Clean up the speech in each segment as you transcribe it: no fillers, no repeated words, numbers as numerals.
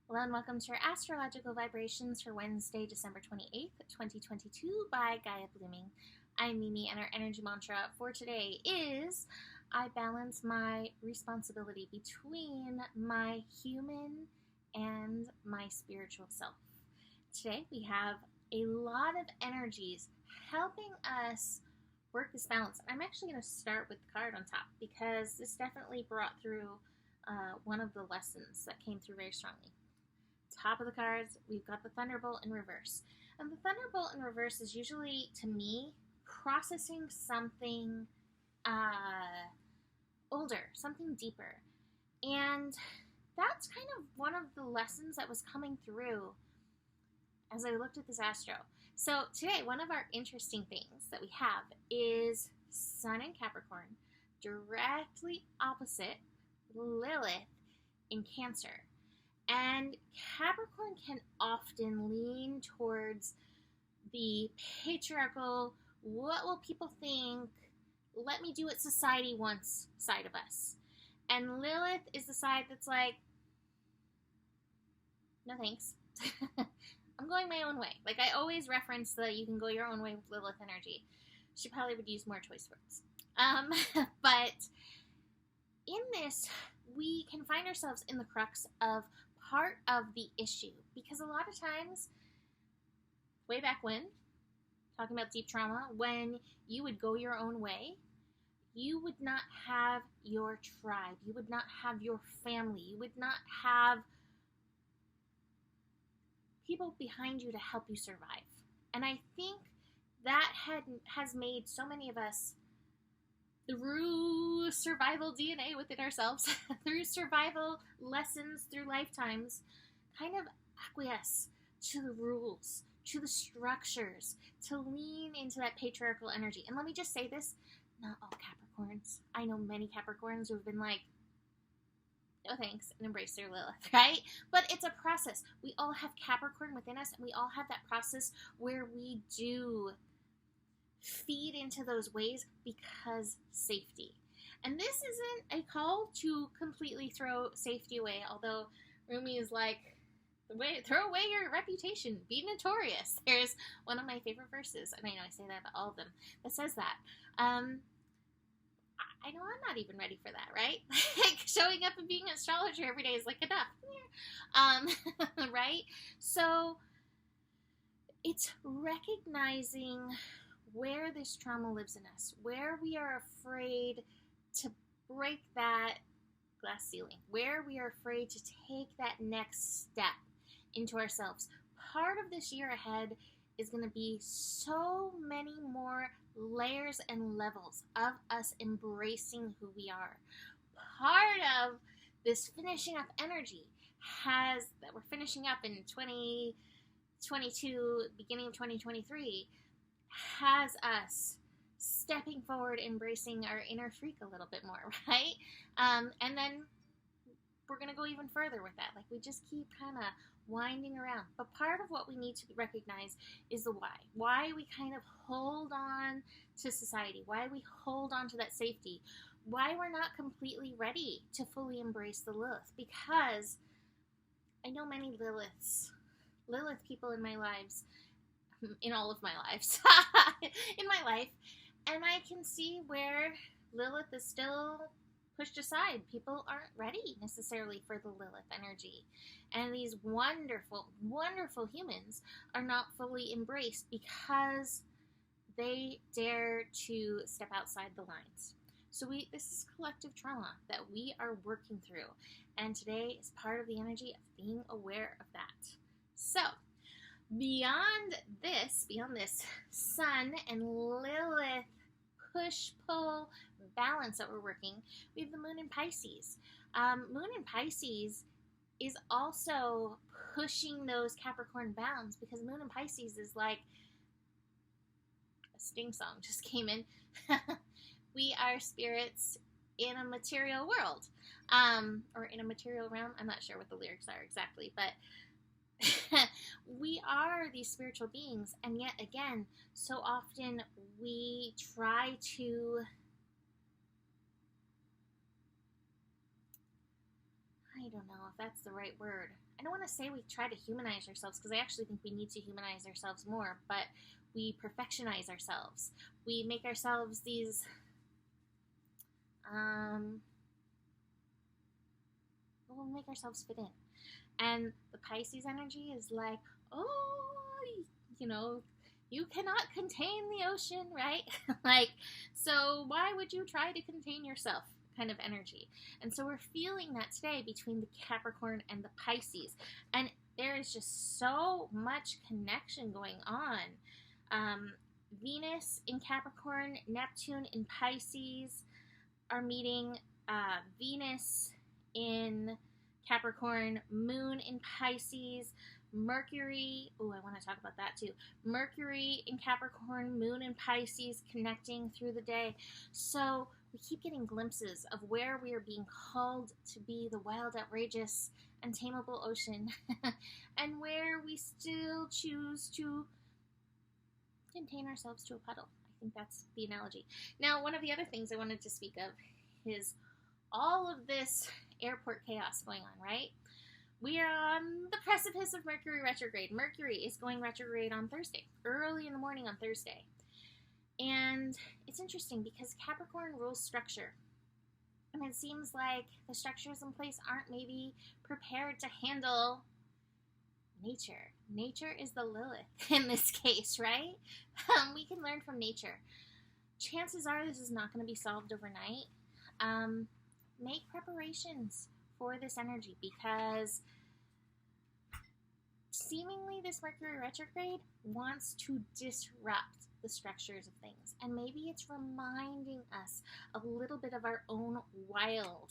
Hello and welcome to your astrological vibrations for Wednesday, December 28th, 2022 by Gaia Blooming. I'm Mimi and our energy mantra for today is I balance my responsibility between my human and my spiritual self. Today we have a lot of energies helping us work this balance. I'm actually going to start with the card on top because this definitely brought through one of the lessons that came through very strongly. Top of the cards, we've got the Thunderbolt in reverse. And the Thunderbolt in reverse is usually, to me, processing something older, something deeper. And that's kind of one of the lessons that was coming through as I looked at this astro. So today, one of our interesting things that we have is Sun in Capricorn, directly opposite Lilith in Cancer. And Capricorn can often lean towards the patriarchal, what will people think, let me do what society wants side of us. And Lilith is the side that's like, no thanks. I'm going my own way. Like I always reference the you can go your own way with Lilith energy. She probably would use more choice words. But in this, we can find ourselves in the crux of part of the issue, because a lot of times, way back when, talking about deep trauma, when you would go your own way, you would not have your tribe, you would not have your family, you would not have people behind you to help you survive. And I think that has made so many of us, through survival DNA within ourselves, through survival lessons through lifetimes, kind of acquiesce to the rules, to the structures, to lean into that patriarchal energy. And let me just say this, not all Capricorns. I know many Capricorns who have been like, no thanks, and embrace their Lilith, right? But it's a process. We all have Capricorn within us, and we all have that process where we do feed into those ways because safety. And this isn't a call to completely throw safety away, although Rumi is like, throw away your reputation, be notorious. There's one of my favorite verses, and I know I say that about all of them, that says that. I know I'm not even ready for that, right? Like showing up and being an astrologer every day is like enough. Right? So it's recognizing where this trauma lives in us, where we are afraid to break that glass ceiling, where we are afraid to take that next step into ourselves. Part of this year ahead is going to be so many more layers and levels of us embracing who we are. Part of this finishing up energy that we're finishing up in 2022, beginning of 2023, has us stepping forward, embracing our inner freak a little bit more, right? And then we're going to go even further with that. Like we just keep kind of winding around. But part of what we need to recognize is the why. Why we kind of hold on to society. Why we hold on to that safety. Why we're not completely ready to fully embrace the Lilith. Because I know many Lilith people in my lives, in all of my lives, in my life, and I can see where Lilith is still pushed aside. People aren't ready necessarily for the Lilith energy, and these wonderful, wonderful humans are not fully embraced because they dare to step outside the lines. So this is collective trauma that we are working through, and today is part of the energy of being aware of that. So beyond this Sun and Lilith push-pull balance that we're working, we have the Moon in Pisces. Moon in Pisces is also pushing those Capricorn bounds because Moon in Pisces is like a Sting song just came in. We are spirits in a material world, or in a material realm. I'm not sure what the lyrics are exactly, but we are these spiritual beings, and yet again, so often we try to, I don't know if that's the right word, I don't want to say we try to humanize ourselves, because I actually think we need to humanize ourselves more, but we perfectionize ourselves. We make ourselves these, we'll make ourselves fit in. And the Pisces energy is like, oh, you know, you cannot contain the ocean, right? Like, so why would you try to contain yourself kind of energy? And so we're feeling that today between the Capricorn and the Pisces. And there is just so much connection going on. Venus in Capricorn, Neptune in Pisces are meeting. Venus in Capricorn, Moon in Pisces, Mercury, oh, I want to talk about that too. Mercury in Capricorn, Moon in Pisces connecting through the day. So we keep getting glimpses of where we are being called to be the wild, outrageous, untamable ocean, and where we still choose to contain ourselves to a puddle. I think that's the analogy. Now, one of the other things I wanted to speak of is all of this airport chaos going on, right? We are on the precipice of Mercury retrograde. Mercury is going retrograde on Thursday, early in the morning on Thursday. And it's interesting because Capricorn rules structure. And it seems like the structures in place aren't maybe prepared to handle nature. Nature is the Lilith in this case, right? We can learn from nature. Chances are this is not going to be solved overnight. Make preparations for this energy, because seemingly this Mercury retrograde wants to disrupt the structures of things, and maybe it's reminding us a little bit of our own wild,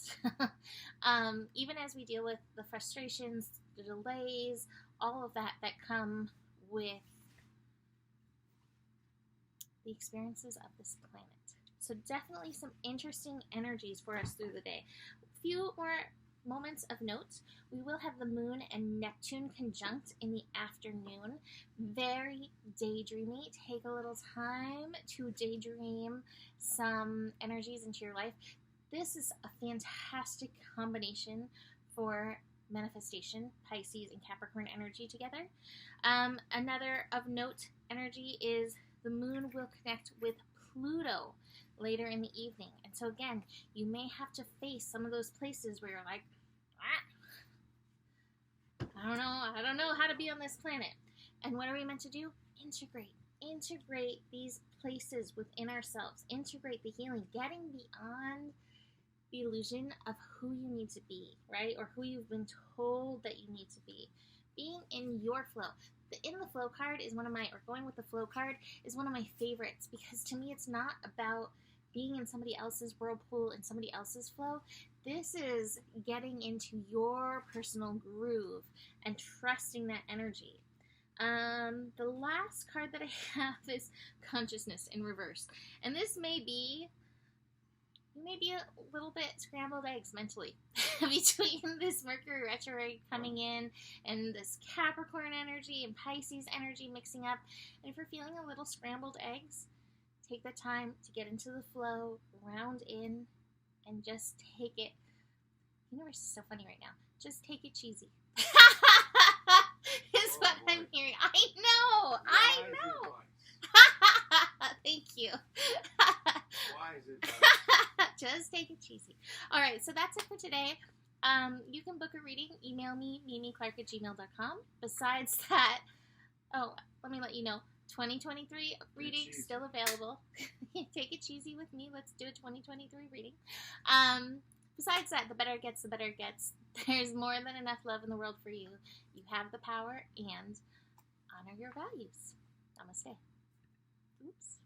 even as we deal with the frustrations, the delays, all of that come with the experiences of this planet. So definitely some interesting energies for us through the day. A few more moments of note. We will have the Moon and Neptune conjunct in the afternoon. Very daydreamy. Take a little time to daydream some energies into your life. This is a fantastic combination for manifestation, Pisces and Capricorn energy together. Another of note energy is the Moon will connect with Pluto later in the evening. And so again, you may have to face some of those places where you're like, I don't know how to be on this planet. And what are we meant to do? Integrate these places within ourselves. Integrate the healing, getting beyond the illusion of who you need to be, right? Or who you've been told that you need to be. Being in your flow. The in the flow card is going with the flow card is one of my favorites, because to me it's not about being in somebody else's whirlpool and somebody else's flow. This is getting into your personal groove and trusting that energy. The last card that I have is consciousness in reverse. And this may be, you may be a little bit scrambled eggs mentally between this Mercury retrograde coming in and this Capricorn energy and Pisces energy mixing up. And if you're feeling a little scrambled eggs, take the time to get into the flow, ground in, and just take it. The universe is so funny right now. Just take it cheesy. Is what I'm hearing. I know. Thank you. Why is it Just take it cheesy. All right, so that's it for today. You can book a reading. Email me, mimiclark@gmail.com. Besides that, let me let you know, 2023 reading still available. Take it cheesy with me. Let's do a 2023 reading. Besides that, the better it gets, the better it gets. There's more than enough love in the world for you. You have the power, and honor your values. Namaste. Oops.